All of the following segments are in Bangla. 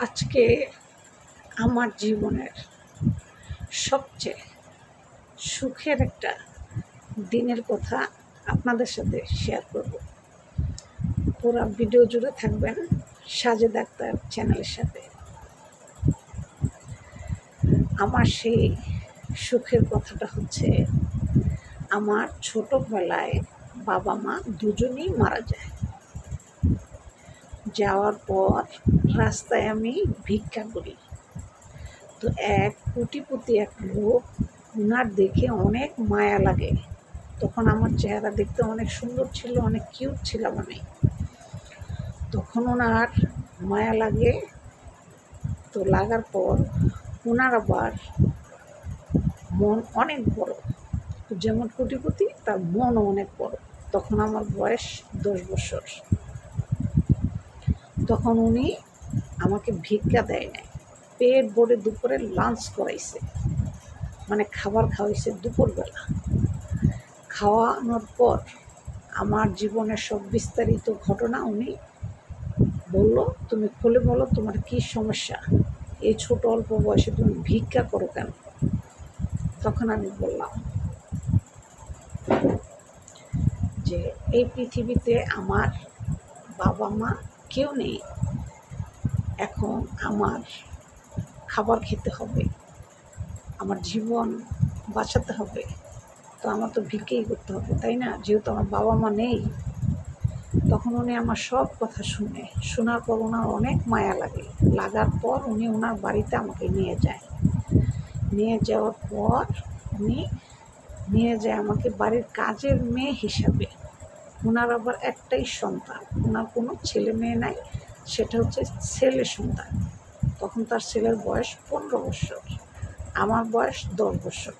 আজকে আমার জীবনের সবচেয়ে সুখের একটা দিনের কথা আপনাদের সাথে শেয়ার করব। পুরো ভিডিও জুড়ে থাকবেন সাজেদ আক্তার চ্যানেলের সাথে। আমার সেই সুখের কথাটা হচ্ছে, আমার ছোটোবেলায় বাবা মা দুজনেই মারা যায়। যাওয়ার পর রাস্তায় আমি ভিক্ষা করি। তো এক কোটিপতি এক লোক, ওনার দেখে অনেক মায়া লাগে। তখন আমার চেহারা দেখতে অনেক সুন্দর ছিল, অনেক কিউট ছিলাম আমি। তখন ওনার মায়া লাগে। তো লাগার পর ওনার আবার মন অনেক বড়, যেমন কোটিপতি তার মনও অনেক বড়। তখন আমার বয়স 10 বছর। তখন উনি আমাকে ভিক্ষা দেয় নাই, পেট ভরে দুপুরে লাঞ্চ করাইছে, মানে খাবার খাওয়াইছে দুপুরবেলা। খাওয়ানোর পর আমার জীবনের সব বিস্তারিত ঘটনা উনি বলল, তুমি খুলে বলো তোমার কি সমস্যা, এই ছোট অল্প বয়সে তুমি ভিক্ষা করো কেন? তখন আমি বললাম যে এই পৃথিবীতে আমার বাবা মা কেউ নেই, এখন আমার খাবার খেতে হবে, আমার জীবন বাঁচাতে হবে, তো আমার তো ভিক্ষেই করতে হবে, তাই না? যেহেতু আমার বাবা মা নেই। তখন উনি আমার সব কথা শোনার পর ওনার অনেক মায়া লাগে। লাগার পর উনি ওনার বাড়িতে আমাকে নিয়ে যায়। নিয়ে যাওয়ার পর উনি নিয়ে যায় আমাকে বাড়ির কাজের মেয়ে হিসাবে। ওনার আবার একটাই সন্তান, ওনার কোনো ছেলে মেয়ে নাই, সেটা হচ্ছে ছেলে সন্তান। তখন তার ছেলের বয়স 15 বছর, আমার বয়স 10 বছর।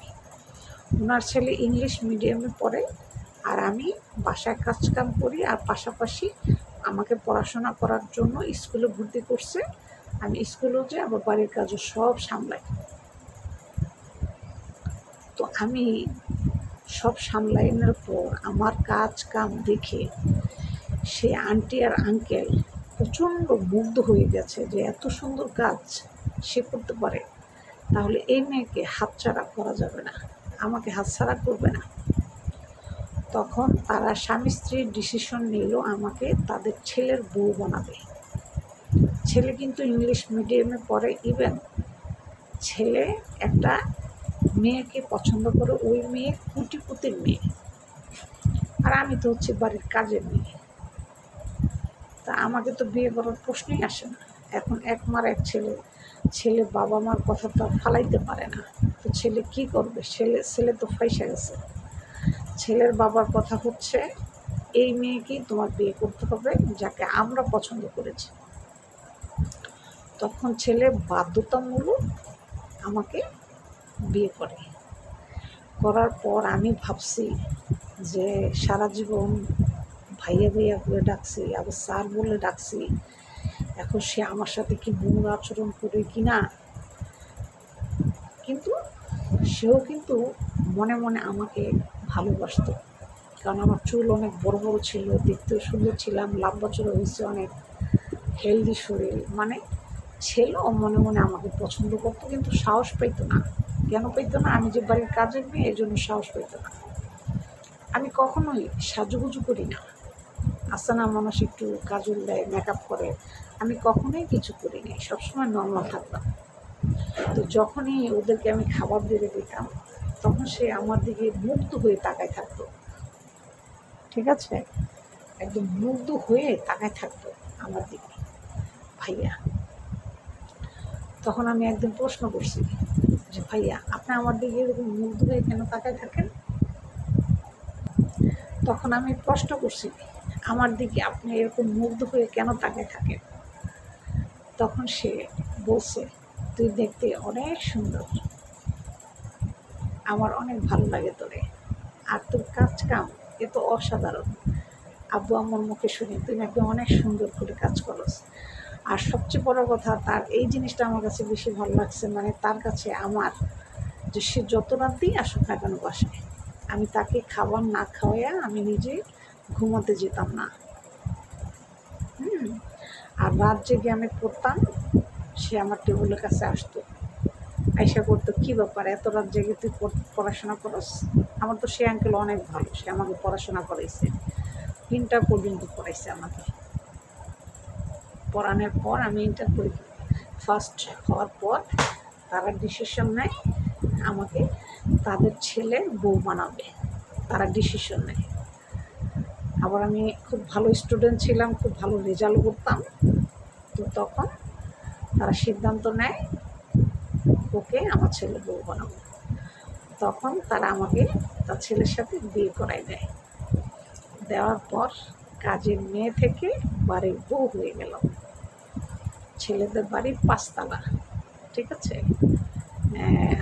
ওনার ছেলে ইংলিশ মিডিয়ামে পড়ে, আর আমি বাসায় কাজকাম করি, আর পাশাপাশি আমাকে পড়াশোনা করার জন্য স্কুলে ভর্তি করছে। আমি স্কুলেও যাই, আবার বাড়ির কাজও সব সামলাই। তো আমি সব সামলানোর পর আমার কাজ কাম দেখে সে আন্টি আর আঙ্কেল প্রচণ্ড মুগ্ধ হয়ে গেছে যে এত সুন্দর কাজ সে করতে পারে, তাহলে এই মেয়েকে হাতছাড়া করা যাবে না, আমাকে হাতছাড়া করবে না। তখন তারা স্বামী স্ত্রীর ডিসিশন নিল আমাকে তাদের ছেলের বউ বানাবে। ছেলে কিন্তু ইংলিশ মিডিয়ামে পড়ে, ইভেন ছেলে একটা মেয়েকে পছন্দ করে, ওই মেয়ে কোটিপতির মেয়ে, আর আমি তো হচ্ছে বাড়ির কাজের মেয়ে। তা আমাকে তো বিয়ে করার প্রশ্নই আসে না। এখন এক মার এক ছেলে, ছেলে বাবা মার কথা তো ফালাইতে পারে না। তো ছেলে কি করবে? ছেলে তো ফাইসা গেছে। ছেলের বাবার কথা হচ্ছে, এই মেয়েকেই তোমার বিয়ে করতে হবে যাকে আমরা পছন্দ করেছি। তখন ছেলে বাধ্যতামূলক আমাকে বিয়ে করে। করার পর আমি ভাবছি যে সারা জীবন ভাইয়া ভাইয়া করে ডাকছি, আবার স্যার বলে ডাকছি, এখন সে আমার সাথে কি নোংর আচরণ করে কি না। কিন্তু সেও কিন্তু মনে মনে আমাকে ভালোবাসত, কারণ আমার চুল অনেক বড় বড় ছিল, দেখতেও সুন্দর ছিলাম, লম্বা চড়া হয়েছে, অনেক হেলদি শরীর, মানে ছেলেও মনে মনে আমাকে পছন্দ করতো, কিন্তু সাহস পাইতো না। কেন পাইতো না? আমি যে বাড়ির কাজের মেয়ে, এই জন্য সাহস পাইতো না। আমি কখনোই সাজুগুজু করি না। আসে না মানুষ একটু কাজল দেয়, মেকআপ করে, আমি কখনোই কিছু করিনি, সবসময় নর্মাল থাকতাম। তো যখনই ওদেরকে আমি খাবার বেড়ে দিতাম, তখন সে আমার দিকে মুগ্ধ হয়ে তাকায় থাকতো। ঠিক আছে, একদম মুগ্ধ হয়ে তাকায় থাকতো আমার দিকে ভাইয়া। তখন আমি একদিন প্রশ্ন করছি যে, ভাইয়া আপনি আমার দিকে এরকম মুগ্ধ হয়ে কেন তাকায় থাকেন? তখন আমি প্রশ্ন করছি, আমার দিকে আপনি এরকম মুগ্ধ হয়ে কেন তাকায় থাকেন? তখন সে বলছে, তুই দেখতে অনেক সুন্দর, আমার অনেক ভালো লাগে তোরে, আর তোর কাজ কাম এ তো অসাধারণ। আব্বু আম্মুর মুখে শুনি তুই নাকি অনেক সুন্দর করে কাজ করস। আর সবচেয়ে বড় কথা, তার এই জিনিসটা আমার কাছে বেশি ভালো লাগছে, মানে তার কাছে আমার যে সে যত রাতেই আসুক না কেন বাসায়, আমি তাকে খাবার না খাওয়াইয়া আমি নিজে ঘুমাতে যেতাম না। আর রাত জেগে আমি পড়তাম, সে আমার টেবিলের কাছে আসতো, আইসা করতো, কী ব্যাপার এত রাত জেগে তুই পড়াশোনা করস? আমার তো সে আঙ্কেল অনেক ভালো, সে আমাকে পড়াশোনা করাইছে, 3টা পর্যন্ত পড়াইছে আমাকে। পড়ানোর পর আমি ইন্টার পরীক্ষা ফার্স্ট হওয়ার পর তারা ডিসিশন নেয় আমাকে তাদের ছেলের বউ বানাবে, তারা ডিসিশন নেয়। আবার আমি খুব ভালো স্টুডেন্ট ছিলাম, খুব ভালো রেজাল্ট করতাম, তো তখন তারা সিদ্ধান্ত নেয় ওকে আমার ছেলের বউ বানাবো। তখন তারা আমাকে তার ছেলের সাথে বিয়ে করাই দেয়। দেওয়ার পর কাজের মেয়ে থেকে বাড়ির বউ হয়ে গেলাম। ছেলেদের বাড়ি 5 তলা, ঠিক আছে।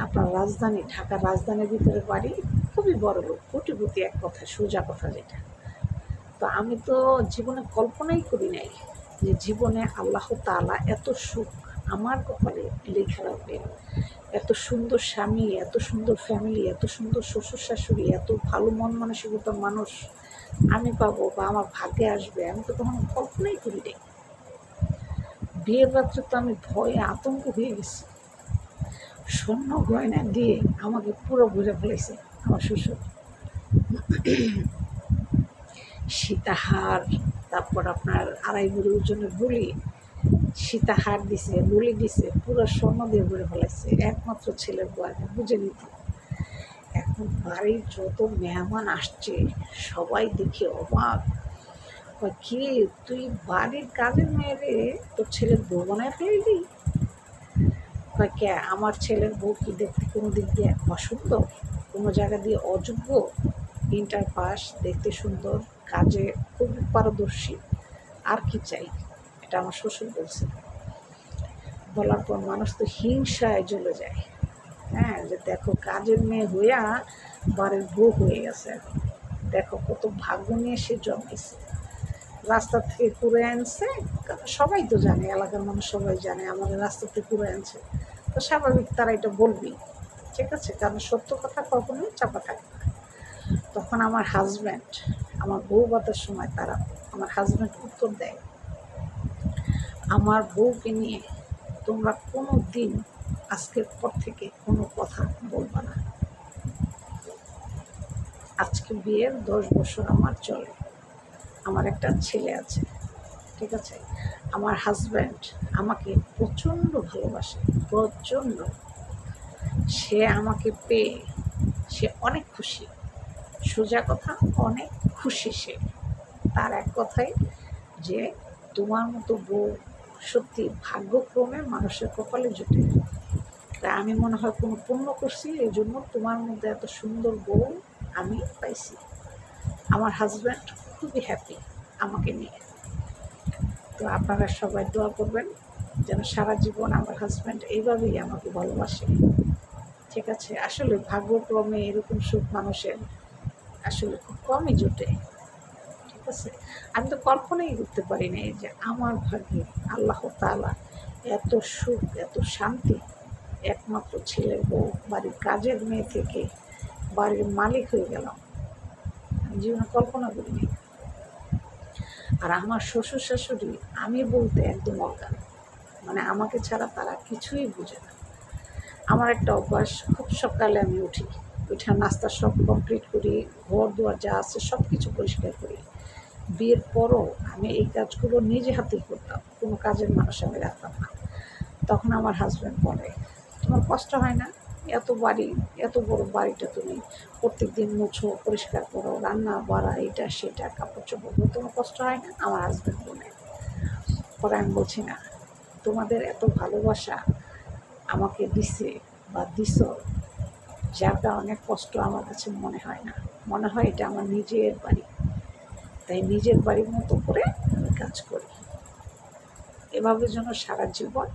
আপনার রাজধানী, ঢাকার রাজধানীর ভিতরে বাড়ি, খুবই বড় লোক, কোটিপতি, এক কথা, সোজা কথা যেটা। তো আমি তো জীবনে কল্পনাই করি নাই যে জীবনে আল্লাহ তাআলা এত সুখ আমার কপালে লেখা রাখবে, এত সুন্দর স্বামী, এত সুন্দর ফ্যামিলি, এত সুন্দর শ্বশুর শাশুড়ি, এত ভালো মন মানসিকতার মানুষ আমি পাবো বা আমার ভাগ্যে আসবে, আমি তো কখনো কল্পনাই করি নাই। বিয়ের রাত্রে তো আমি ভয়ে আতঙ্ক হয়ে গেছি। স্বর্ণ গয়না দিয়ে আমাকে পুরো ঘুরে ফেলেছে আমার শ্বশুর। সীতাহার, তারপর আপনার 2.5 ভরি ওজনের বলি, সীতাহার দিছে, বলি দিছে, পুরো স্বর্ণ দিয়ে ঘুরে ফেলাইছে। একমাত্র ছেলের বউ, বুঝে নিত। এখন বাড়ির যত মেহমান আসছে সবাই দেখে অবাক, কি তুই বাড়ির কাজের মেয়েরে তোর ছেলের বউ বানায় ফেললি? কে আমার ছেলের বউ কি দেখতে কোনো দিক দিয়ে অসুন্দর, কোনো জায়গা দিয়ে অযোগ্য? ইন্টার পাস, দেখতে সুন্দর, কাজে খুব পারদর্শী, আর কি চাই? এটা আমার শ্বশুর বলছে। বলার পর মানুষ তো হিংসায় জ্বলে যায়। হ্যাঁ, যে দেখো কাজের মেয়ে হইয়া বাড়ির বউ হয়ে গেছে, এখন দেখো কত ভাগ্য নিয়ে সে জন্মেছে। রাস্তা থেকে কুড়ে আনছে, সবাই তো জানে, এলাকার মানুষ সবাই জানে আমাদের রাস্তা থেকে কুড়ে আনছে, তো স্বাভাবিক তারা এটা বলবি, ঠিক আছে, কারণ সত্য কথা কখনোই চাপা থাকে না। তখন আমার হাজব্যান্ড, আমার বউ বাতার সময় তারা, আমার হাজব্যান্ড উত্তর দেয়, আমার বউকে নিয়ে তোমরা কোনো দিন আজকের পর থেকে কোনো কথা বলবা না। আজকে বিয়ের 10 বছর আমার চলে, আমার একটা ছেলে আছে, ঠিক আছে। আমার হাজব্যান্ড আমাকে প্রচণ্ড ভালোবাসে, প্রচণ্ড। সে আমাকে পেয়ে সে অনেক খুশি, সোজা কথা, অনেক খুশি সে। তার এক কথাই যে তোমার মতো বউ সত্যি ভাগ্যক্রমে মানুষের কপালে জুটে। তাই আমি মনে হয় কোনো পুণ্য করছি, এই জন্য তোমার মধ্যে এত সুন্দর বউ আমি পাইছি। আমার হাজব্যান্ড খুবই হ্যাপি আমাকে নিয়ে। তো আপনারা সবাই দোয়া করবেন যেন সারা জীবন আমার হাজব্যান্ড এইভাবেই আমাকে ভালোবাসে, ঠিক আছে। আসলে ভাগ্যক্রমে এরকম সুখ মানুষের আসলে খুব কমই জোটে, ঠিক আছে। আমি তো কল্পনাই করতে পারি না যে আমার ভাগ্যে আল্লাহ তাআলা এত সুখ, এত শান্তি, একমাত্র ছেলের বউ, বাড়ির কাজের মেয়ে থেকে বাড়ির মালিক হয়ে গেলাম, আমি জীবনে কল্পনা করিনি। আর আমার শ্বশুর শাশুড়ি আমি বলতে একদম অজ্ঞান, মানে আমাকে ছাড়া তারা কিছুই বুঝে না। আমার একটা অভ্যাস, খুব সকালে আমি উঠি, উঠে নাস্তা সব কমপ্লিট করি, ঘর দুয়ার যা আছে সব কিছু পরিষ্কার করি। বিয়ের পরও আমি এই কাজগুলো নিজে হাতেই করতাম, কোনো কাজের মানুষ আমি রাখতাম না। তখন আমার হাজব্যান্ড বলে, তোমার কষ্ট হয় না? এত বাড়ি, এত বড় বাড়িটা তুমি প্রত্যেক দিন মুছো, পরিষ্কার করো, রান্না বাড়া, এটা সেটা, কাপড় চোপড়, তোমার কষ্ট হয় না? আমার হাজব্যান্ড বলে। পরে আমি বলছি, না, তোমাদের এত ভালোবাসা আমাকে দিছে বা দিছ, যার কারণে কষ্ট আমার কাছে মনে হয় না, মনে হয় এটা আমার নিজের বাড়ি, তাই নিজের বাড়ির মতো করে আমি কাজ করি। এভাবে যেন সারা জীবন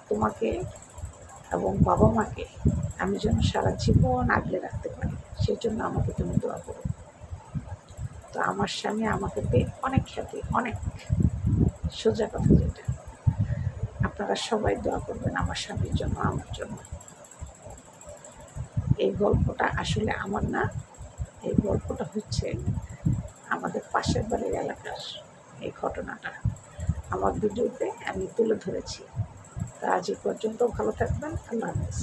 তোমাকে এবং বাবা মাকে আমি যেন সারা জীবন আগলে রাখতে পারি, সেই জন্য আমাকে তুমি দোয়া করো। তো আমার স্বামী আমাকে পেয়ে অনেক খ্যাতি, অনেক, সোজা কথা যেটা। আপনারা সবাই দোয়া করবেন আমার স্বামীর জন্য, আমার জন্য। এই গল্পটা আসলে আমার না, এই গল্পটা হচ্ছে আমাদের পাশের বাড়ির এলাকার এই ঘটনাটা। আমার ভিডিওতে আমি তুলে ধরেছি। তা আজ এই পর্যন্ত, ভালো থাকবেন। আল্লাহ হাফেজ।